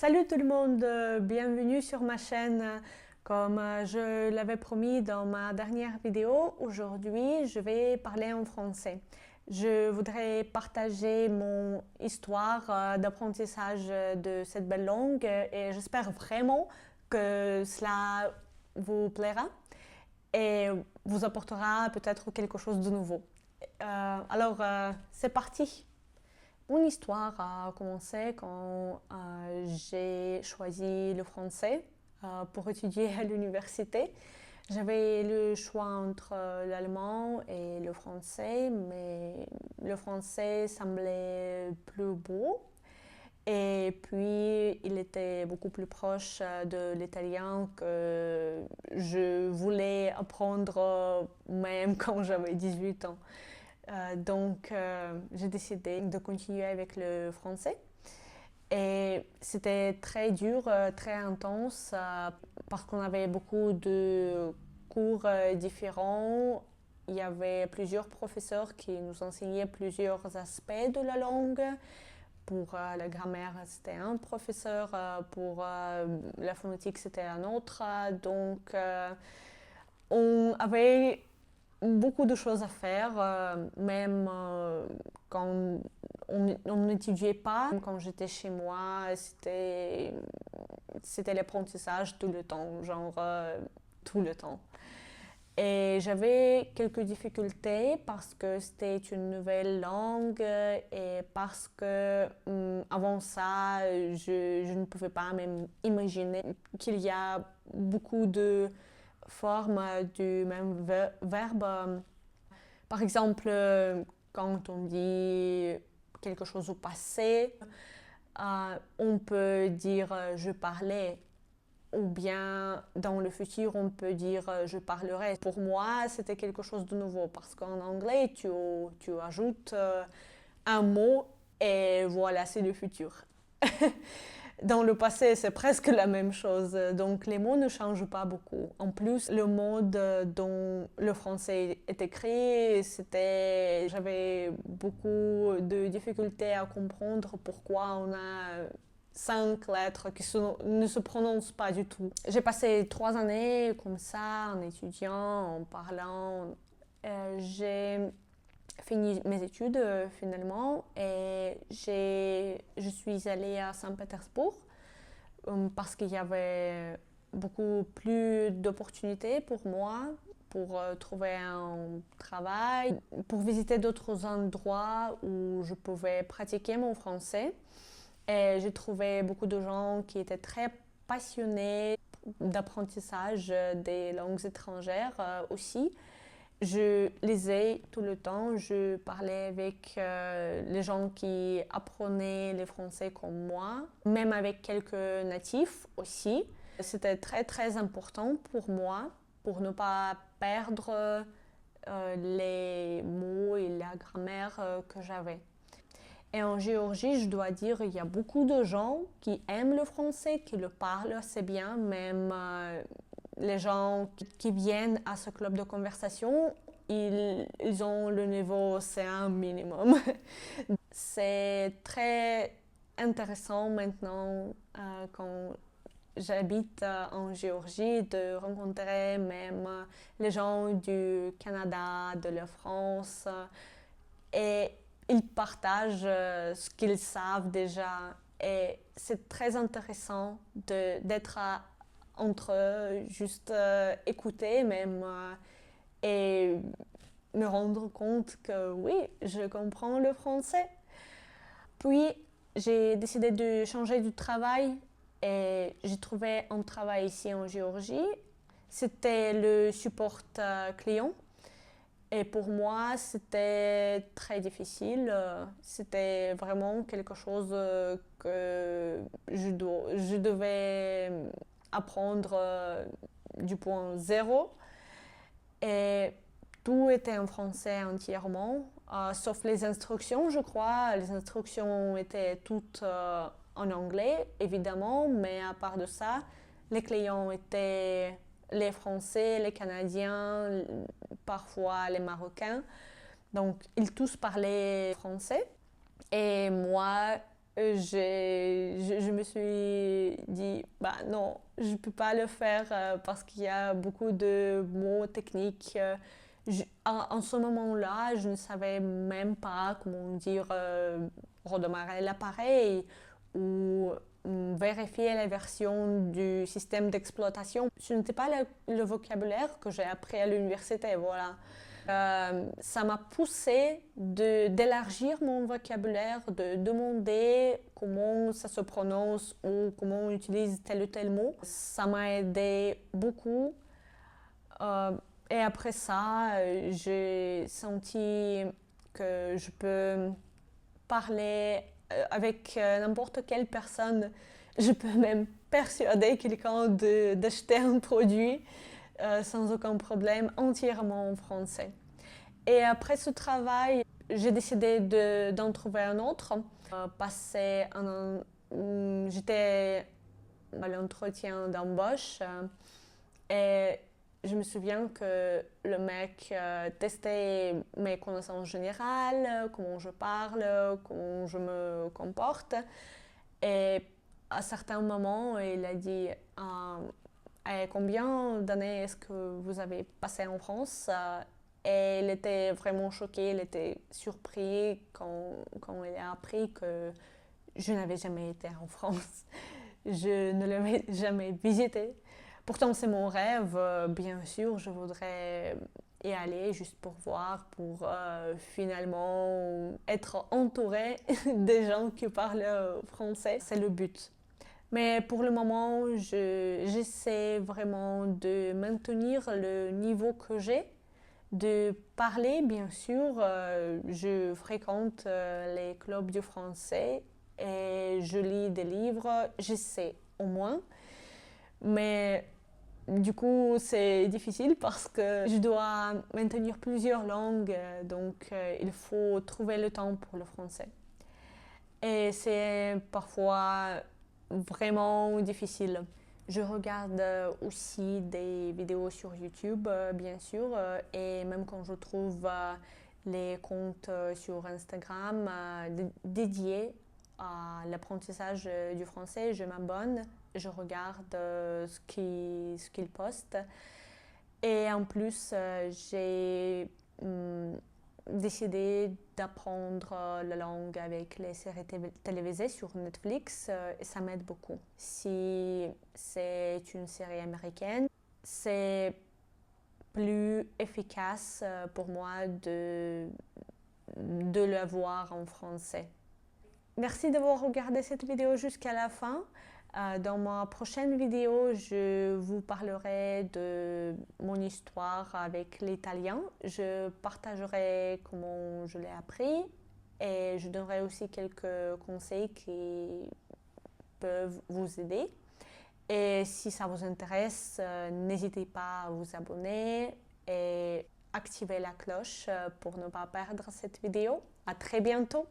Salut tout le monde, bienvenue sur ma chaîne. Comme je l'avais promis dans ma dernière vidéo, aujourd'hui je vais parler en français. Je voudrais partager mon histoire d'apprentissage de cette belle langue et j'espère vraiment que cela vous plaira et vous apportera peut-être quelque chose de nouveau. C'est parti! Mon histoire a commencé quand j'ai choisi le français pour étudier à l'université. J'avais le choix entre l'allemand et le français, mais le français semblait plus beau. Et puis, il était beaucoup plus proche de l'italien que je voulais apprendre même quand j'avais 18 ans. J'ai décidé de continuer avec le français. Et c'était très dur, très intense, parce qu'on avait beaucoup de cours différents. Il y avait plusieurs professeurs qui nous enseignaient plusieurs aspects de la langue. Pour la grammaire, c'était un professeur. Pour la phonétique, c'était un autre. On avait beaucoup de choses à faire, même quand on n'étudiait pas. Quand j'étais chez moi, c'était l'apprentissage tout le temps, genre tout le temps. Et j'avais quelques difficultés parce que c'était une nouvelle langue et parce que avant ça, je ne pouvais pas même imaginer qu'il y a beaucoup de formes du même verbe. Par exemple, quand on dit quelque chose au passé, on peut dire je parlais, ou bien dans le futur on peut dire je parlerai. Pour moi, c'était quelque chose de nouveau parce qu'en anglais, tu ajoutes un mot et voilà, c'est le futur. Dans le passé, c'est presque la même chose, donc les mots ne changent pas beaucoup. En plus, le mode dont le français est écrit, j'avais beaucoup de difficultés à comprendre pourquoi on a 5 lettres qui ne se prononcent pas du tout. J'ai passé 3 années comme ça, en étudiant, en parlant. J'ai fini mes études finalement et je suis allée à Saint-Pétersbourg parce qu'il y avait beaucoup plus d'opportunités pour moi pour trouver un travail, pour visiter d'autres endroits où je pouvais pratiquer mon français. Et j'ai trouvé beaucoup de gens qui étaient très passionnés d'apprentissage des langues étrangères aussi. Je lisais tout le temps, je parlais avec les gens qui apprenaient le français comme moi, même avec quelques natifs aussi. C'était très très important pour moi, pour ne pas perdre les mots et la grammaire que j'avais. Et en Géorgie, je dois dire, il y a beaucoup de gens qui aiment le français, qui le parlent assez bien, même les gens qui viennent à ce club de conversation, ils ont le niveau C1 minimum. C'est très intéressant maintenant quand j'habite en Géorgie de rencontrer même les gens du Canada, de la France et ils partagent ce qu'ils savent déjà et c'est très intéressant d'être entre eux, juste écouter même et me rendre compte que oui, je comprends le français. Puis j'ai décidé de changer de travail et j'ai trouvé un travail ici en Géorgie. C'était le support client. Et pour moi, c'était très difficile. C'était vraiment quelque chose que je devais apprendre du point zéro. Et tout était en français entièrement, sauf les instructions, je crois. Les instructions étaient toutes en anglais, évidemment, mais à part de ça, les clients étaient les Français, les Canadiens, parfois les Marocains. Donc, ils tous parlaient français. Et moi, je me suis dit, bah non, je ne peux pas le faire parce qu'il y a beaucoup de mots techniques. En ce moment-là, je ne savais même pas comment dire redémarrer l'appareil ou vérifier la version du système d'exploitation. Ce n'était pas le vocabulaire que j'ai appris à l'université, voilà. Ça m'a poussé d'élargir mon vocabulaire, de demander comment ça se prononce ou comment on utilise tel ou tel mot. Ça m'a aidé beaucoup. Et après ça, j'ai senti que je peux parler avec n'importe quelle personne. Je peux même persuader quelqu'un d'acheter un produit sans aucun problème, entièrement en français. Et après ce travail, j'ai décidé d'en trouver un autre. J'étais à l'entretien d'embauche et je me souviens que le mec testait mes connaissances générales, comment je parle, comment je me comporte. Et à certains moments, il a dit combien d'années est-ce que vous avez passé en France? Et il était vraiment choqué, il était surpris quand il a appris que je n'avais jamais été en France. Je ne l'avais jamais visité. Pourtant, c'est mon rêve, bien sûr, je voudrais y aller juste pour voir, pour finalement être entourée des gens qui parlent français. C'est le but. Mais pour le moment, j'essaie vraiment de maintenir le niveau que j'ai, de parler, bien sûr. Je fréquente les clubs du français et je lis des livres, j'essaie au moins. Mais du coup, c'est difficile parce que je dois maintenir plusieurs langues, donc il faut trouver le temps pour le français. Et c'est parfois vraiment difficile. Je regarde aussi des vidéos sur YouTube, bien sûr, et même quand je trouve les comptes sur Instagram dédiés à l'apprentissage du français, je m'abonne, je regarde ce qu'ils postent. Et en plus, j'ai décidé d'apprendre la langue avec les séries télévisées sur Netflix et ça m'aide beaucoup. Si c'est une série américaine, c'est plus efficace pour moi de la voir en français. Merci d'avoir regardé cette vidéo jusqu'à la fin. Dans ma prochaine vidéo, je vous parlerai de mon histoire avec l'italien. Je partagerai comment je l'ai appris et je donnerai aussi quelques conseils qui peuvent vous aider. Et si ça vous intéresse, n'hésitez pas à vous abonner et activer la cloche pour ne pas perdre cette vidéo. À très bientôt!